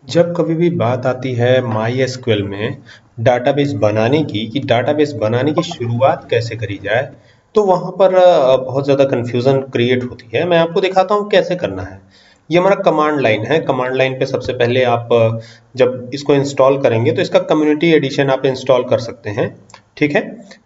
जब कभी भी बात आती है MySQL में डाटाबेस बनाने की कि डाटाबेस बनाने की शुरुआत कैसे करी जाए, तो वहाँ पर बहुत ज़्यादा कन्फ्यूज़न क्रिएट होती है। मैं आपको दिखाता हूँ कैसे करना है। ये हमारा कमांड लाइन है। कमांड लाइन पे सबसे पहले आप जब इसको इंस्टॉल करेंगे तो इसका कम्युनिटी एडिशन आप इंस्टॉल कर सकते हैं। ठीक है,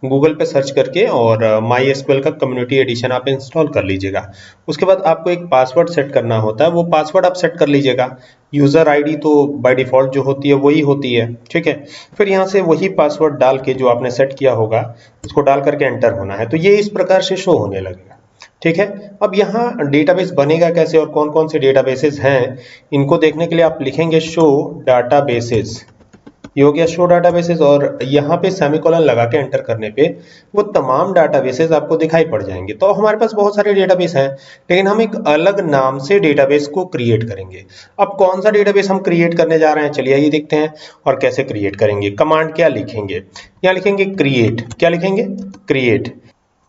गूगल पे सर्च करके और MySQL का कम्युनिटी एडिशन आप इंस्टॉल कर लीजिएगा। उसके बाद आपको एक पासवर्ड सेट करना होता है, वो पासवर्ड आप सेट कर लीजिएगा। यूज़र आईडी तो बाय डिफ़ॉल्ट जो होती है वही होती है, ठीक है। फिर यहाँ से वही पासवर्ड डाल के जो आपने सेट किया होगा उसको डाल करके एंटर होना है, तो ये इस प्रकार से शो होने लगेगा। ठीक है, अब यहाँ डेटाबेस बनेगा कैसे और कौन कौन से डेटाबेसेस हैं, इनको देखने के लिए आप लिखेंगे शो डाटाबेसेस। ये हो गया शो डाटाबेसेस, और यहाँ पे सेमीकोलन लगा के एंटर करने पे वो तमाम डाटाबेसेस आपको दिखाई पड़ जाएंगे। तो हमारे पास बहुत सारे डेटाबेस हैं, लेकिन हम एक अलग नाम से डेटाबेस को क्रिएट करेंगे। अब कौन सा डेटाबेस हम क्रिएट करने जा रहे हैं, चलिए आइए देखते हैं। और कैसे क्रिएट करेंगे, कमांड क्या लिखेंगे, यहाँ लिखेंगे क्रिएट। क्या लिखेंगे, क्रिएट।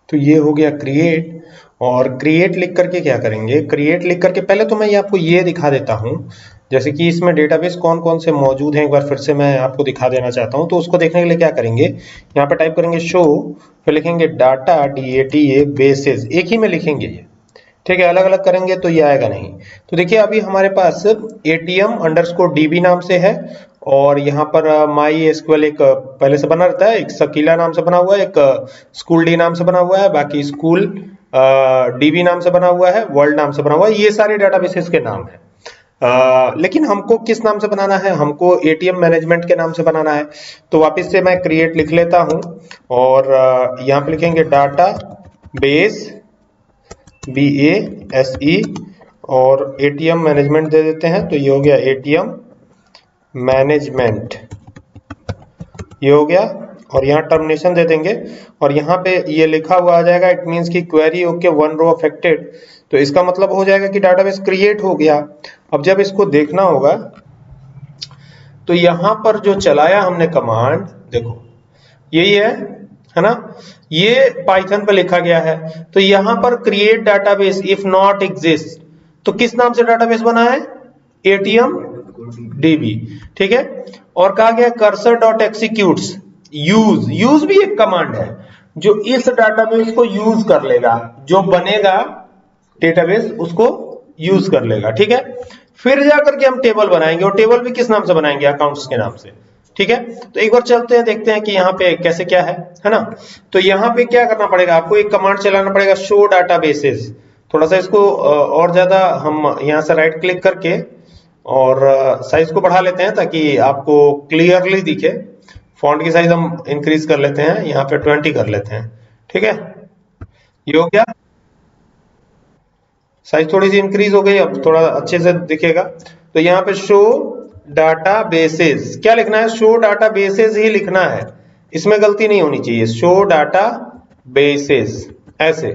तो ये हो गया क्रिएट। और क्रिएट लिख करके क्या करेंगे, क्रिएट लिख करके पहले तो मैं ये आपको ये दिखा देता हूँ, जैसे कि इसमें डेटाबेस कौन कौन से मौजूद हैं, एक बार फिर से मैं आपको दिखा देना चाहता हूँ। तो उसको देखने के लिए क्या करेंगे, यहाँ पे टाइप करेंगे शो, फिर लिखेंगे डाटा DATA बेसिस, एक ही में लिखेंगे ये, ठीक है। अलग अलग करेंगे तो ये आएगा नहीं। तो देखिए अभी हमारे पास ATM_DB नाम से है, और यहाँ पर MySQL एक पहले से बना रहता है, एक शकीला नाम से बना हुआ है, एक स्कूल डी नाम से बना हुआ है, बाकी स्कूल DB नाम से बना हुआ है, वर्ल्ड नाम से बना हुआ है। ये सारे डाटाबेसेस के नाम है। लेकिन हमको किस नाम से बनाना है, हमको ATM मैनेजमेंट के नाम से बनाना है। तो वापस से मैं क्रिएट लिख लेता हूं, और यहाँ पे लिखेंगे डाटा बेस BASE, और ATM मैनेजमेंट दे देते हैं। तो ये हो गया ATM मैनेजमेंट, ये हो गया। और यहाँ टर्मिनेशन दे देंगे, और यहाँ पे ये लिखा हुआ आ जाएगा, इट मीन्स की क्वेरी ओके 1 रो अफेक्टेड। तो इसका मतलब हो जाएगा कि डाटाबेस क्रिएट हो गया। अब जब इसको देखना होगा तो यहाँ पर जो चलाया हमने कमांड, देखो यही है ना, ये पाइथन पे लिखा गया है। तो यहाँ पर create database if not exist, तो किस नाम से डाटाबेस बना है, ATM_DB, ठीक है। और कहा गया कर्सर डॉट एक्सिक्यूट्स, यूज भी एक कमांड है जो इस डाटाबेस को यूज कर लेगा, जो बनेगा डेटाबेस उसको यूज कर लेगा, ठीक है। फिर जाकर के हम टेबल बनाएंगे, और टेबल भी किस नाम से बनाएंगे, अकाउंट्स के नाम से, ठीक है। तो एक बार चलते हैं, देखते हैं कि यहाँ पे कैसे क्या है ना। तो यहाँ पे क्या करना पड़ेगा, आपको एक कमांड चलाना पड़ेगा शो डाटाबेसेस। थोड़ा सा इसको और ज्यादा हम यहाँ से राइट क्लिक करके और साइज को बढ़ा लेते हैं ताकि आपको क्लियरली दिखे। फॉन्ट की साइज हम इंक्रीज कर लेते हैं, यहाँ पे 20 कर लेते हैं, ठीक है। ये हो गया, साइज थोड़ी सी इंक्रीज हो गई, अब थोड़ा अच्छे से दिखेगा। तो यहाँ पे शो डाटा बेसेस, क्या लिखना है, शो डाटा बेसेस ही लिखना है, इसमें गलती नहीं होनी चाहिए, शो डाटा बेसेस ऐसे।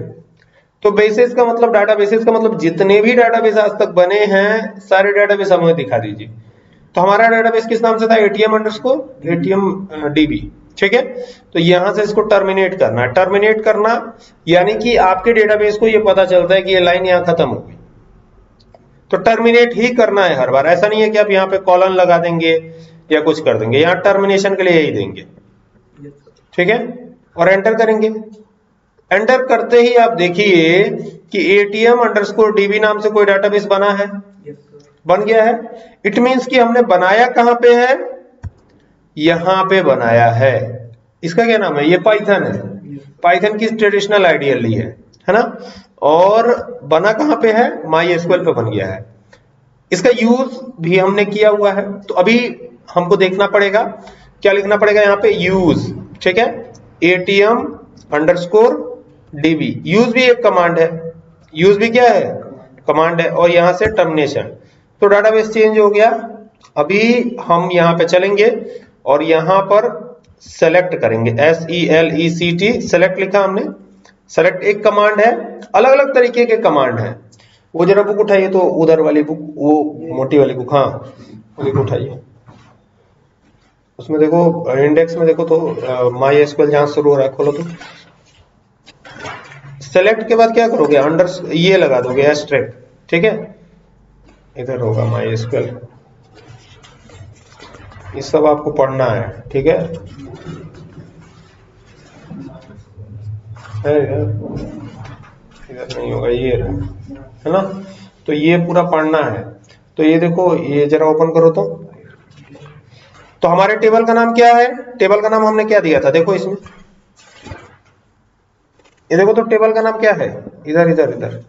तो बेसिस का मतलब, डाटा बेसिस का मतलब जितने भी डाटाबेस आज तक बने हैं सारे डाटाबेस हमें दिखा दीजिए। तो हमारा डाटाबेस किस नाम से था, ATM_DB, ठीक है। तो यहां से इसको टर्मिनेट करना है, टर्मिनेट करना यानी कि आपके डेटाबेस को ये पता चलता है कि ये लाइन यहां खत्म हो गई, तो टर्मिनेट ही करना है हर बार। ऐसा नहीं है कि आप यहाँ पे कॉलन लगा देंगे या कुछ कर देंगे, यहाँ टर्मिनेशन के लिए यही देंगे, ठीक है। और एंटर करेंगे। एंटर करते ही आप देखिए कि ATM_DB नाम से कोई डाटाबेस बना है, बन गया है। इट मींस कि हमने बनाया कहां पे है, यहां पे बनाया है। इसका क्या नाम है, ये पाइथन है, पाइथन की ट्रेडिशनल आइडियली है ना। और बना कहां पे है, MySQL पे बन गया है। इसका यूज भी हमने किया हुआ है। तो अभी हमको देखना पड़ेगा, क्या लिखना पड़ेगा यहाँ पे, यूज, ठीक है। ATM_DB, यूज भी एक कमांड है, यूज भी क्या है, कमांड है। और यहां से टर्मिनेशन, तो डाटाबेस चेंज हो गया। अभी हम यहाँ पे चलेंगे और यहाँ पर सेलेक्ट करेंगे, SELECT, सेलेक्ट लिखा हमने, सेलेक्ट एक कमांड है। अलग अलग तरीके के कमांड है। वो जरा बुक उठाइए, तो उधर वाली बुक, वो मोटी वाली बुक, हाँ बुक उठाइए, उसमें देखो इंडेक्स में देखो तो MySQL जहां शुरू हो रहा है, खोलो तो। सेलेक्ट के बाद क्या करोगे, अंडर ये लगा दोगे एस्ट्रिक, ठीक है। इधर होगा MySQL, ये सब आपको पढ़ना है, ठीक है? इधर नहीं होगा, ये है ना? तो ये पूरा पढ़ना है। तो ये देखो, ये जरा ओपन करो तो हमारे टेबल का नाम क्या है? टेबल का नाम हमने क्या दिया था? देखो इसमें, ये देखो तो टेबल का नाम क्या है? इधर इधर इधर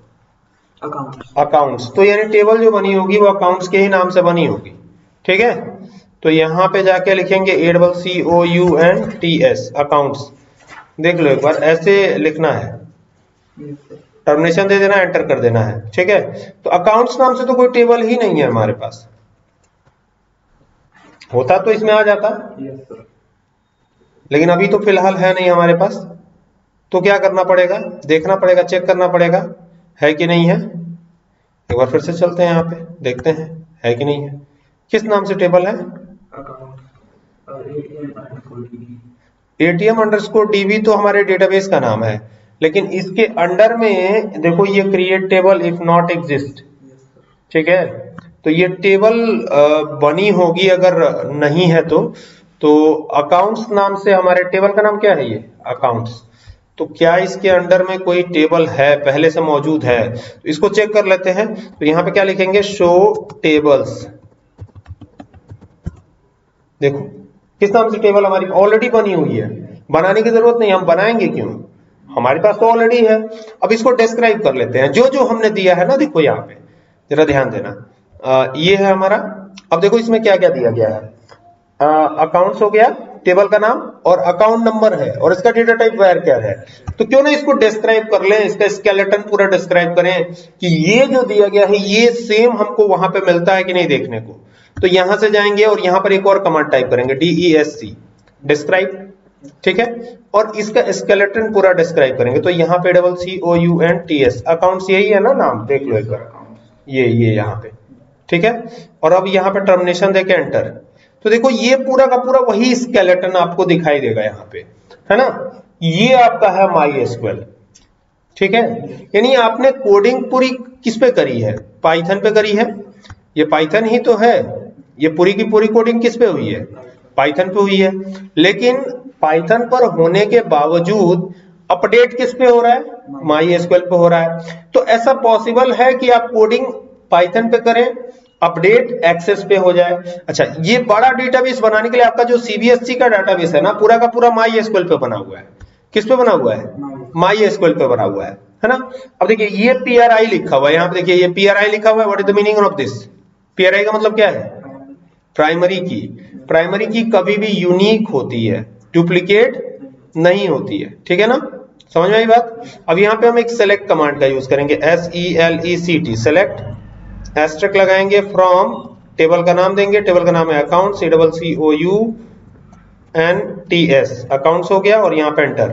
अकाउंट्स। तो यानी टेबल जो बनी होगी वो अकाउंट्स के ही नाम से बनी होगी, ठीक है? तो यहां पे जाके लिखेंगे ACCOUNTS अकाउंट्स। देख लो एक बार, ऐसे लिखना है, टर्मिनेशन दे देना, एंटर कर देना है, ठीक है? तो अकाउंट्स नाम से तो कोई टेबल ही नहीं है हमारे पास, होता तो इसमें आ जाता, लेकिन अभी तो फिलहाल है नहीं हमारे पास। तो क्या करना पड़ेगा? देखना पड़ेगा, चेक करना पड़ेगा है कि नहीं है। एक बार फिर से चलते हैं, यहाँ पे देखते हैं है कि नहीं है। किस नाम से टेबल है? ATM_DB तो हमारे डेटाबेस का नाम है, लेकिन इसके अंडर में देखो ये create table if not exist, ठीक है? तो ये टेबल बनी होगी, अगर नहीं है तो अकाउंट्स नाम से हमारे टेबल का नाम क्या है? ये अकाउंट्स। तो क्या इसके अंडर में कोई टेबल है, पहले से मौजूद है? तो इसको चेक कर लेते हैं। तो यहाँ पे क्या लिखेंगे? Show tables. देखो किस नाम से टेबल हमारी ऑलरेडी बनी हुई है, बनाने की जरूरत नहीं, हम बनाएंगे क्यों, हमारे पास तो ऑलरेडी है। अब इसको डिस्क्राइब कर लेते हैं, जो जो हमने दिया है ना। देखो यहाँ पे जरा ध्यान देना, ये है हमारा। अब देखो इसमें क्या क्या दिया गया है। अकाउंट्स हो गया, टेबल का नाम और अकाउंट नंबर है, और इसका डेटा टाइप varchar है। तो क्यों ना इसको डिस्क्राइब कर लें, इसका स्केलेटन पूरा डिस्क्राइब करें कि ये जो दिया गया है ये सेम हमको वहां पे मिलता है कि नहीं देखने को। तो यहां से जाएंगे और यहां पर एक और कमांड टाइप करेंगे, DESC डिस्क्राइब, ठीक है? और इसका स्केलेटन पूरा डिस्क्राइब करेंगे। तो यहाँ पे COUNTS अकाउंट्स, यही है ना नाम, देख लो एक बार, ये यहाँ पे, ठीक है? और अब यहाँ पे टर्मिनेशन देके एंटर। तो देखो ये पूरा का पूरा वही स्केलेटन आपको दिखाई देगा यहाँ पे, है ना? ये आपका है MySQL, ठीक है? यानी आपने कोडिंग पूरी किस पे करी है? पाइथन पे करी है। ये पाइथन ही तो है, ये पूरी की पूरी कोडिंग किस पे हुई है? पाइथन पे हुई है। लेकिन पाइथन पर होने के बावजूद अपडेट किस पे हो रहा है? MySQL पे हो रहा है। तो ऐसा पॉसिबल है कि आप कोडिंग पाइथन पे करें, अपडेट एक्सेस पे हो जाए। अच्छा, ये बड़ा डेटाबेस बनाने के लिए आपका जो CBSE का डेटाबेस है ना, पूरा का पूरा MySQL पे बना हुआ है। किस पे बना हुआ है? MySQL पे बना हुआ है ना? अब देखिए ये PRI लिखा हुआ है, यहाँ पे देखिए ये PRI लिखा हुआ है। What is the meaning of this? PRI का मतलब क्या है? प्राइमरी की। प्राइमरी की कभी भी यूनिक होती है, डुप्लीकेट नहीं होती है, ठीक है ना? समझ में आई बात? अब यहाँ पे हम एक सेलेक्ट कमांड का यूज करेंगे, SELECT सेलेक्ट, एस्ट्रिक लगाएंगे, फ्रॉम, टेबल का नाम देंगे, टेबल का नाम है अकाउंट, COUNTS अकाउंट्स हो गया, और यहाँ पे एंटर।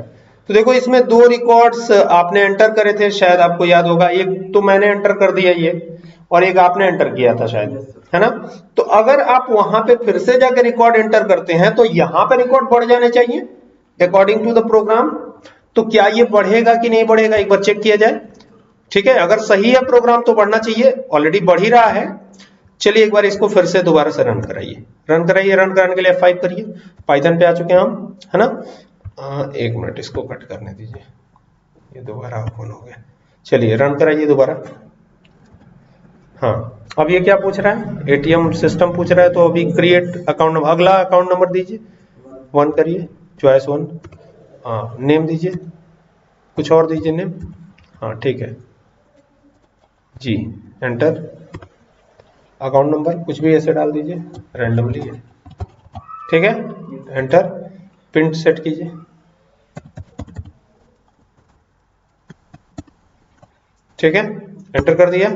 तो देखो इसमें दो रिकॉर्ड्स आपने एंटर करे थे, शायद आपको याद होगा, एक तो मैंने एंटर कर दिया ये, और एक आपने एंटर किया था शायद, है ना? तो अगर आप वहां पे फिर से जाके रिकॉर्ड एंटर करते हैं तो यहाँ पे रिकॉर्ड बढ़ जाने चाहिए अकॉर्डिंग टू द प्रोग्राम। तो क्या ये बढ़ेगा कि नहीं बढ़ेगा, एक बार चेक किया जाए, ठीक है? अगर सही है प्रोग्राम तो बढ़ना चाहिए, ऑलरेडी बढ़ ही रहा है। चलिए एक बार इसको फिर से दोबारा से रन कराइए, रन कराइए। रन कराने के लिए F5 करिए। पाइथन पे आ चुके हैं हम, है ना? एक मिनट, इसको कट करने दीजिए, ये दोबारा ओपन हो गया। चलिए रन कराइए दोबारा। हाँ, अब ये क्या पूछ रहा है? ATM सिस्टम पूछ रहा है। तो अभी क्रिएट अकाउंट नंबर, अगला अकाउंट नंबर दीजिए, 1 करिए, चॉइस 1। हाँ, नेम दीजिए, कुछ और दीजिए नेम। हाँ ठीक है जी, एंटर। अकाउंट नंबर कुछ भी ऐसे डाल दीजिए, रैंडमली है, ठीक है? एंटर, प्रिंट सेट कीजिए, ठीक है? एंटर कर दिया।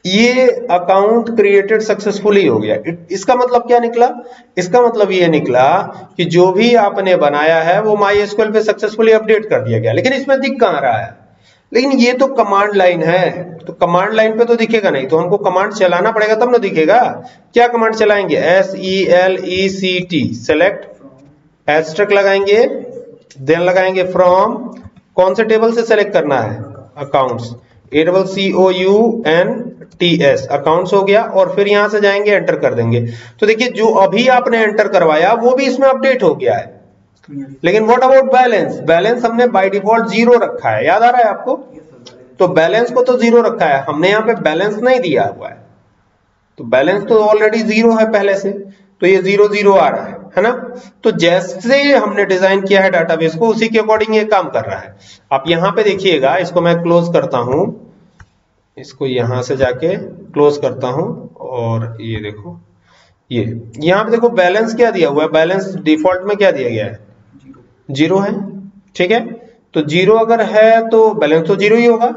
ये अकाउंट क्रिएटेड सक्सेसफुली हो गया। इसका मतलब क्या निकला? इसका मतलब ये निकला कि जो भी आपने बनाया है वो MySQL पे सक्सेसफुली अपडेट कर दिया गया। लेकिन इसमें दिख कहाँ रहा है? लेकिन ये तो कमांड लाइन है, तो कमांड लाइन पे तो दिखेगा नहीं, तो हमको कमांड चलाना पड़ेगा तब ना दिखेगा। क्या कमांड चलाएंगे? SELECT सेलेक्ट, एस्ट्रिक लगाएंगे, देन लगाएंगे फ्रॉम, कौन से टेबल से सेलेक्ट करना है? अकाउंट्स, ACCOUNTS TS अकाउंट्स हो गया, और फिर यहां से जाएंगे एंटर कर देंगे। तो देखिए जो अभी आपने एंटर करवाया वो भी इसमें अपडेट हो गया है, लेकिन व्हाट अबाउट बैलेंस? बैलेंस हमने बाय डिफॉल्ट 0 रखा है, याद आ रहा है आपको? तो बैलेंस को तो 0 रखा है हमने, यहाँ पे बैलेंस नहीं दिया हुआ है, तो बैलेंस तो ऑलरेडी 0 है पहले से, तो ये 0 0 आ रहा है ना। तो जैसे हमने डिजाइन किया है डाटाबेस को उसी के अकॉर्डिंग ये काम कर रहा है। आप यहाँ पे देखिएगा, इसको मैं क्लोज करता हूं, इसको यहां से जाके क्लोज करता हूं, और ये देखो ये यहाँ पे देखो बैलेंस क्या दिया हुआ है, बैलेंस डिफॉल्ट में क्या दिया गया है? 0 है, ठीक है। तो 0 अगर है तो बैलेंस तो 0 ही होगा।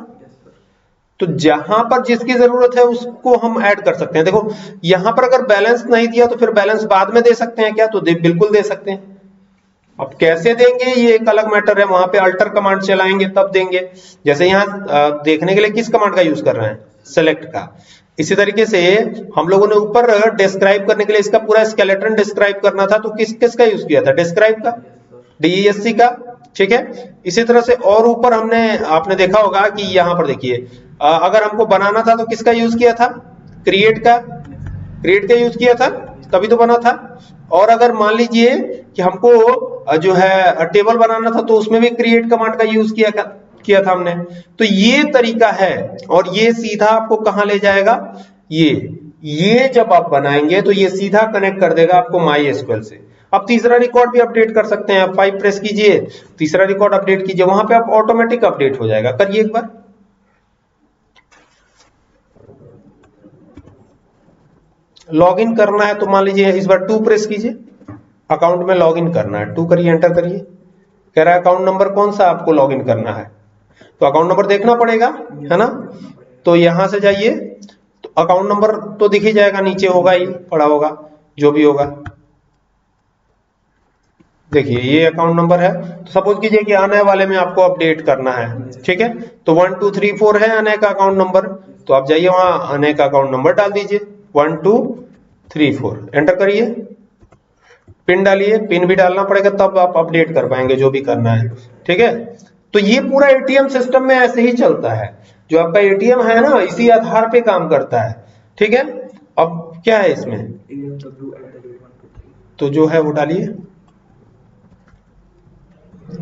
तो जहां पर जिसकी जरूरत है उसको हम ऐड कर सकते हैं। देखो यहां पर अगर बैलेंस नहीं दिया तो फिर बैलेंस बाद में दे सकते हैं क्या? तो बिल्कुल दे सकते हैं। अब कैसे देंगे ये एक अलग मैटर है, वहां पे अल्टर कमांड चलाएंगे तब देंगे। जैसे यहाँ देखने के लिए किस कमांड का यूज कर रहे हैं? सेलेक्ट का। इसी तरीके से हम लोगों ने ऊपर डिस्क्राइब करने के लिए इसका पूरा स्केलेटन डिस्क्राइब करना था, तो किस का यूज किया था? डिस्क्राइब का, DESC का, ठीक है। इसी तरह से और ऊपर आपने देखा होगा कि यहाँ पर देखिए अगर हमको बनाना था तो किसका यूज किया था? क्रिएट का यूज किया था, तभी तो बना था। और अगर मान लीजिए कि हमको जो है टेबल बनाना था तो उसमें भी क्रिएट कमांड का यूज किया था हमने। तो ये तरीका है, और ये सीधा आपको कहां ले जाएगा? ये जब आप बनाएंगे तो ये सीधा कनेक्ट कर देगा आपको MySQL से। अब तीसरा रिकॉर्ड भी अपडेट कर सकते हैं, 5 प्रेस कीजिए, तीसरा रिकॉर्ड अपडेट कीजिए, वहां पे आप ऑटोमेटिक अपडेट हो जाएगा। करिए एक बार, लॉगिन करना है तो मान लीजिए इस बार 2 प्रेस कीजिए, अकाउंट में लॉगिन करना है, 2 करिए, एंटर करिए। कह रहा है अकाउंट नंबर कौन सा आपको लॉगिन करना है, तो अकाउंट नंबर देखना पड़ेगा, है ना। तो यहां से जाइए, तो अकाउंट नंबर तो दिख ही जाएगा, नीचे होगा ही, पड़ा होगा, जो भी होगा। देखिए ये अकाउंट नंबर है। तो सपोज कीजिए कि आने वाले में आपको अपडेट करना है, ठीक है। तो 1 2 3 4 है अनय का अकाउंट नंबर, तो आप जाइए वहां अनय का अकाउंट नंबर डाल दीजिए, 1 2 3 4, एंटर करिए, पिन डालिए, पिन भी डालना पड़ेगा तब आप अपडेट कर पाएंगे जो भी करना है, ठीक है। तो ये पूरा एटीएम सिस्टम में ऐसे ही चलता है, जो आपका एटीएम है ना इसी आधार पे काम करता है, ठीक है। अब क्या है इसमें, तो जो है वो डालिए।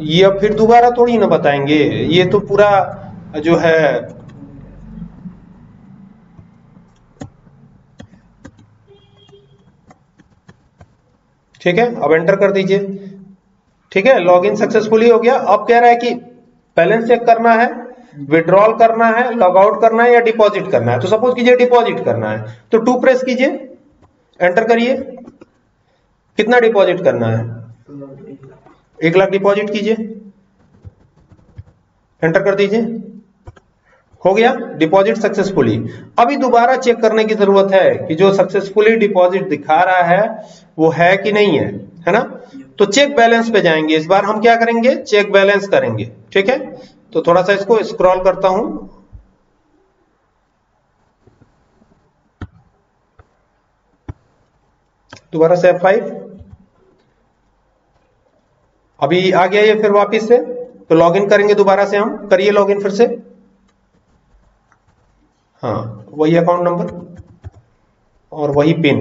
ये अब फिर दोबारा थोड़ी ना बताएंगे, ये तो पूरा जो है ठीक है। अब एंटर कर दीजिए, ठीक है, लॉगिन सक्सेसफुली हो गया। अब कह रहा है कि बैलेंस चेक करना है, विड्रॉल करना है, लॉग आउट करना है या डिपॉजिट करना है। तो सपोज कीजिए डिपॉजिट करना है, तो 2 प्रेस कीजिए, एंटर करिए, कितना डिपॉजिट करना है? 1 लाख डिपॉजिट कीजिए, एंटर कर दीजिए, हो गया डिपॉजिट सक्सेसफुली। अभी दोबारा चेक करने की जरूरत है कि जो सक्सेसफुली डिपॉजिट दिखा रहा है वो है कि नहीं है ना। तो चेक बैलेंस पे जाएंगे, इस बार हम क्या करेंगे? चेक बैलेंस करेंगे, ठीक है। तो थोड़ा सा इसको स्क्रॉल करता हूं, दोबारा से F5, अभी आ गया ये फिर वापस से। तो लॉगिन करेंगे दोबारा से हम, करिए लॉगिन फिर से, हाँ वही अकाउंट नंबर और वही पिन,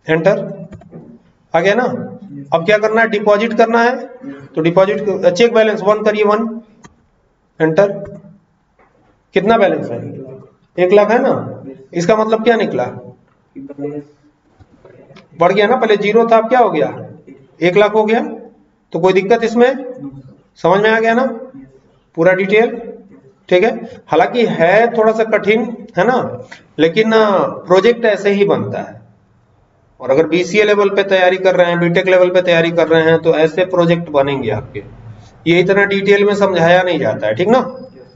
एंटर, आ गया ना। अब क्या करना है? डिपॉजिट करना है, तो डिपॉजिट चेक बैलेंस 1 करिए, 1, एंटर। कितना बैलेंस है? 1 लाख है ना। इसका मतलब क्या निकला? बढ़ गया ना, पहले 0 था अब क्या हो गया? 1 लाख हो गया। तो कोई दिक्कत इसमें? समझ में आ गया ना पूरा डिटेल, ठीक है। हालांकि है थोड़ा सा कठिन, है ना, लेकिन प्रोजेक्ट ऐसे ही बनता है। और अगर BCA लेवल पे तैयारी कर रहे हैं, बीटेक लेवल पे तैयारी कर रहे हैं, तो ऐसे प्रोजेक्ट बनेंगे आपके। ये इतना डिटेल में समझाया नहीं जाता है, ठीक ना।